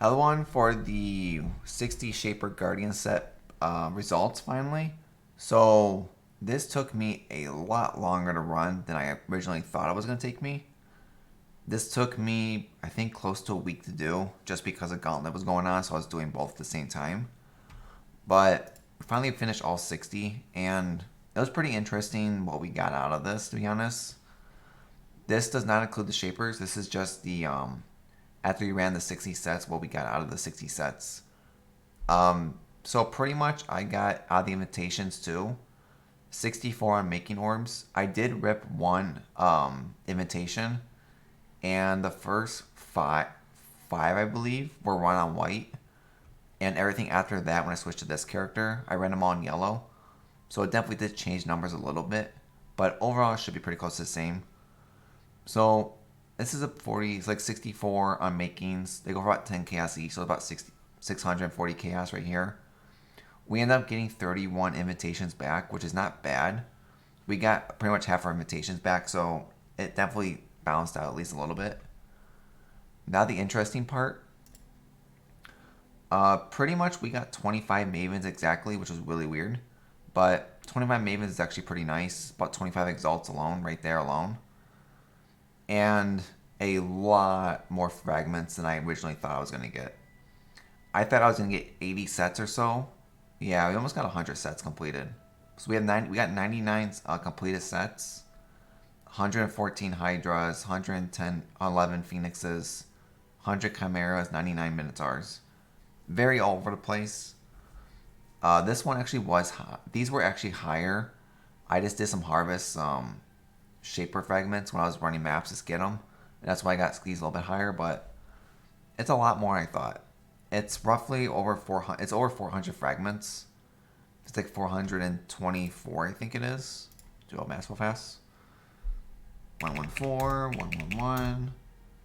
Other one for the 60 Shaper Guardian set results finally. So this took me a lot longer to run than I originally thought it was going to take me. This took me, I think, close to a week to do just because a gauntlet was going on, so I was doing both at the same time. But we finally finished all 60, and it was pretty interesting what we got out of this, to be honest. This does not include the shapers. This is just the after we ran the 60 sets, what we got out of the 60 sets. So pretty much I got out of the invitations too. 64 on making orbs. I did rip one invitation, and the first five I believe were run on white, and everything after that when I switched to this character, I ran them all in yellow. So it definitely did change numbers a little bit, but overall it should be pretty close to the same. So this is a 40, it's like 64 on makings. They go for about 10 chaos each, so about 640 chaos right here. We end up getting 31 invitations back, which is not bad. We got pretty much half our invitations back, so it definitely balanced out at least a little bit. Now the interesting part. Pretty much we got 25 Mavens exactly, which was really weird. But 25 Mavens is actually pretty nice. About 25 Exalts alone, right there alone. And a lot more fragments than I originally thought I was going to get. I thought I was going to get 80 sets or so. Yeah, we almost got 100 sets completed. So we got 99 completed sets, 114 Hydras, 110, 11 Phoenixes, 100 Chimeras, 99 Minotaurs. Very all over the place. This one actually was high. These were actually higher. I just did some harvest shaper fragments when I was running maps to get them. And that's why I got these a little bit higher, but it's a lot more than I thought. It's roughly over 400. It's over 400 fragments. It's like 424, I think it is. Do all math real fast. 114, 111,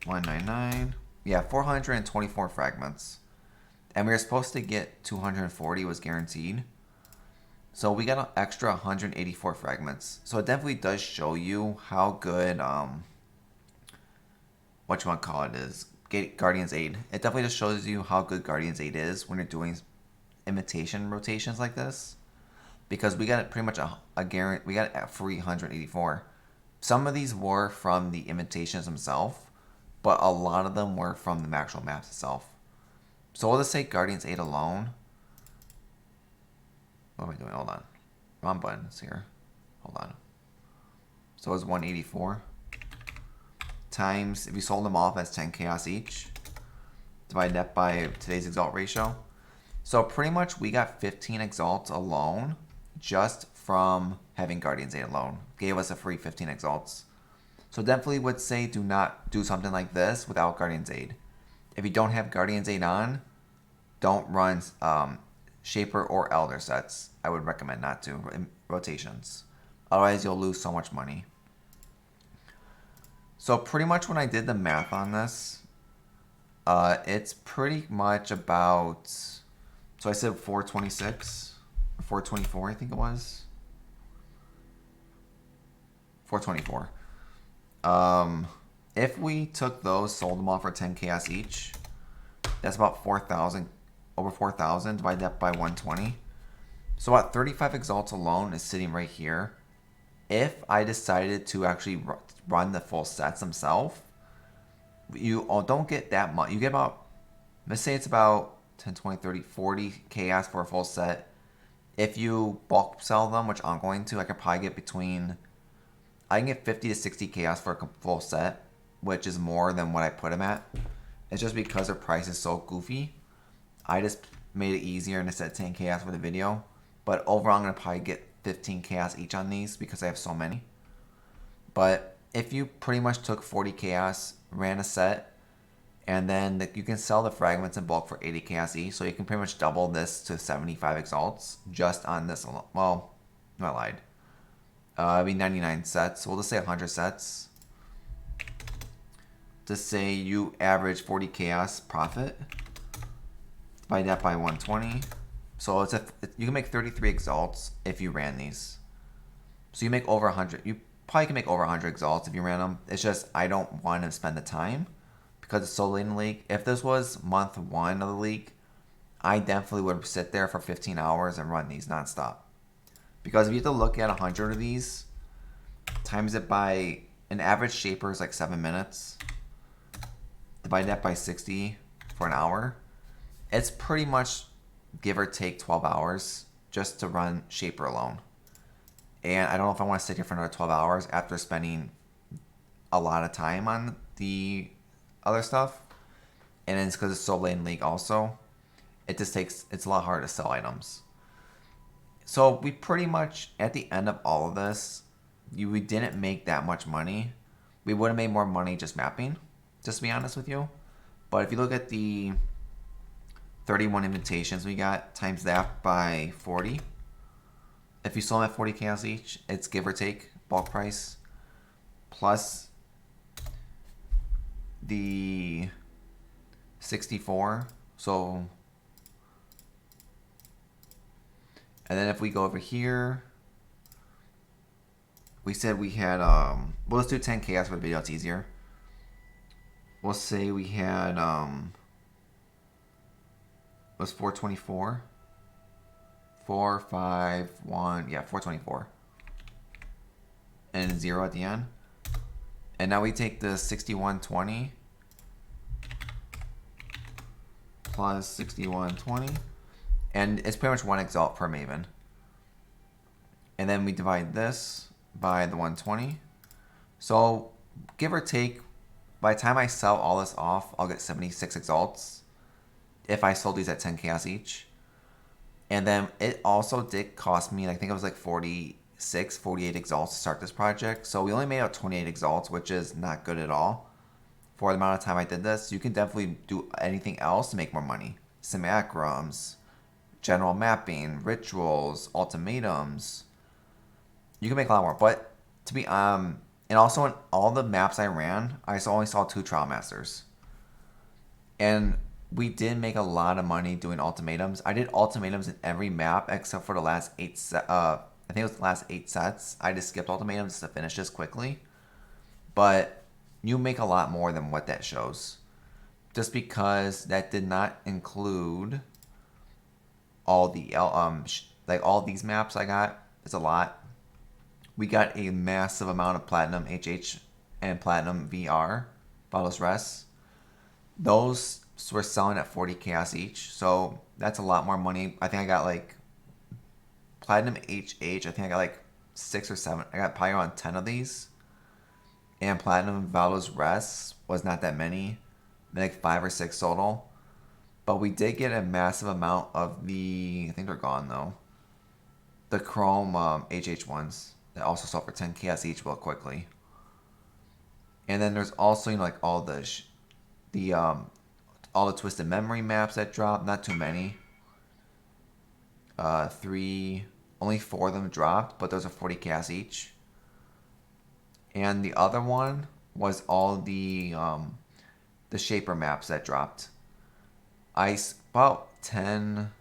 199. Yeah, 424 fragments. And we were supposed to get 240 was guaranteed. So we got an extra 184 fragments. So it definitely does show you how good what you want to call it is Guardian's Aid. It definitely just shows you how good Guardian's Aid is when you're doing imitation rotations like this, because we got pretty much a guarantee. We got a free 184. Some of these were from the imitations themselves, but a lot of them were from the actual maps itself. So we'll just say Guardian's Aid alone. What am I doing? Hold on. Wrong buttons here. Hold on. So it was 184 times, if you sold them off as 10 chaos each, divide that by today's exalt ratio. So pretty much we got 15 exalts alone just from having Guardian's Aid alone. Gave us a free 15 exalts. So definitely would say do not do something like this without Guardian's Aid. If you don't have Guardian's Aid on, don't run Shaper or Elder sets. I would recommend not to in rotations. Otherwise you'll lose so much money. So pretty much when I did the math on this, it's pretty much about, so I said 426 or 424, I think it was. 424. If we took those, sold them off for 10 chaos each, that's about 4,000, over 4,000, divide that by 120. So about 35 exalts alone is sitting right here. If I decided to actually run the full sets themselves, you don't get that much. You get about, let's say it's about 10, 20, 30, 40 chaos for a full set. If you bulk sell them, which I'm going to, I could probably get I can get 50 to 60 chaos for a full set, which is more than what I put them at. It's just because their price is so goofy. I just made it easier and I said 10 chaos for the video. But overall, I'm going to probably get 15 chaos each on these because I have so many. But if you pretty much took 40 chaos, ran a set, and then you can sell the fragments in bulk for 80 chaos each, so you can pretty much double this to 75 exalts just on this alone. Well, I lied. It'd be 99 sets. So we'll just say 100 sets. Just say you average 40 chaos profit. Divide that by 120. So you can make 33 exalts if you ran these. So you make over 100. You probably can make over 100 exalts if you ran them. It's just I don't want to spend the time because it's so late in the league. If this was month 1 of the league, I definitely would sit there for 15 hours and run these nonstop. Because if you have to look at 100 of these, times it by an average shaper is like 7 minutes. Divide that by 60 for an hour. It's pretty much give or take 12 hours just to run shaper alone. And I don't know if I want to sit here for another 12 hours after spending a lot of time on the other stuff. And then it's because it's so late in league also. It's a lot harder to sell items. So we pretty much, at the end of all of this, we didn't make that much money. We would have made more money just mapping, just to be honest with you. But if you look at the 31 invitations we got, times that by 40. If you sold them at 40 chaos each, it's give or take bulk price plus the 64. So, and then if we go over here, we said we had, well, let's do 10 chaos for the video, it's easier. We'll say we had, was 424. 4, 5, 1, yeah, 424. And 0 at the end. And now we take the 6120 plus 6120. And it's pretty much 1 exalt per Maven. And then we divide this by the 120. So, give or take, by the time I sell all this off, I'll get 76 exalts. If I sold these at 10 chaos each. And then it also did cost me, I think it was like 46, 48 exalts to start this project. So we only made out 28 exalts, which is not good at all for the amount of time I did this. You can definitely do anything else to make more money. Simulacrums, general mapping, rituals, ultimatums. You can make a lot more. But to be, and also in all the maps I ran, I only saw 2 trial masters. And we did make a lot of money doing ultimatums. I did ultimatums in every map except for the last 8 I think it was the last 8 sets. I just skipped ultimatums to finish this quickly. But you make a lot more than what that shows. Just because that did not include all the like all these maps I got. It's a lot. We got a massive amount of platinum HH and platinum VR, Bottles Rest. Those we're selling at 40 chaos each, so that's a lot more money. I think I got like platinum HH. I think I got like 6 or 7. I got probably around 10 of these. And platinum Valdo's Rest was not that many, like 5 or 6 total. But we did get a massive amount of the, I think they're gone though, the chrome HH ones that also sell for 10 chaos each real quickly. And then there's also, you know, like all the all the Twisted Memory maps that dropped. Not too many. 3, only 4 of them dropped, but those are 40 chaos each. And the other one was all the Shaper maps that dropped. About 10,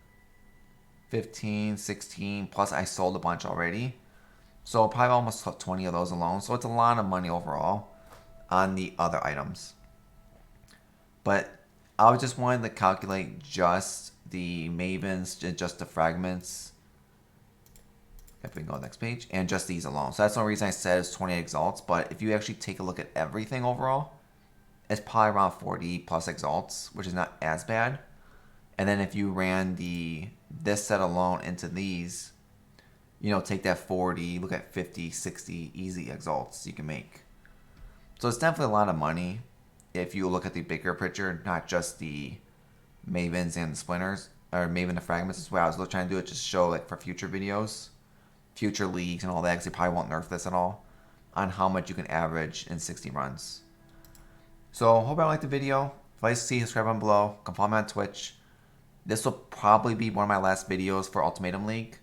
15, 16, plus I sold a bunch already. So probably almost 20 of those alone. So it's a lot of money overall on the other items. But I just wanted to calculate just the Mavens, just the fragments. If we can go to the next page. And just these alone. So that's the only reason I said it's 28 exalts. But if you actually take a look at everything overall, it's probably around 40 plus exalts, which is not as bad. And then if you ran this set alone into these, you know, take that 40, look at 50, 60 easy exalts you can make. So it's definitely a lot of money. If you look at the bigger picture, not just the Mavens and the Splinters, or Maven the Fragments as well. I was trying to do it just to show, like, for future videos, future leagues and all that, because they probably won't nerf this at all, on how much you can average in 60 runs. So, hope I liked the video. If you like to see, subscribe down below. Come follow me on Twitch. This will probably be one of my last videos for Ultimatum League,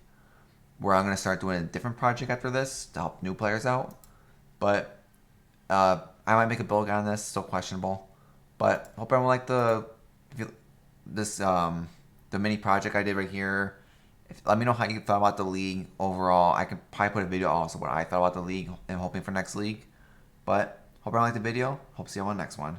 where I'm going to start doing a different project after this to help new players out. But I might make a build on this, still questionable. But hope everyone liked the mini project I did right here. Let me know how you thought about the league overall. I could probably put a video also what I thought about the league and hoping for next league. But hope everyone liked the video. Hope to see you on the next one.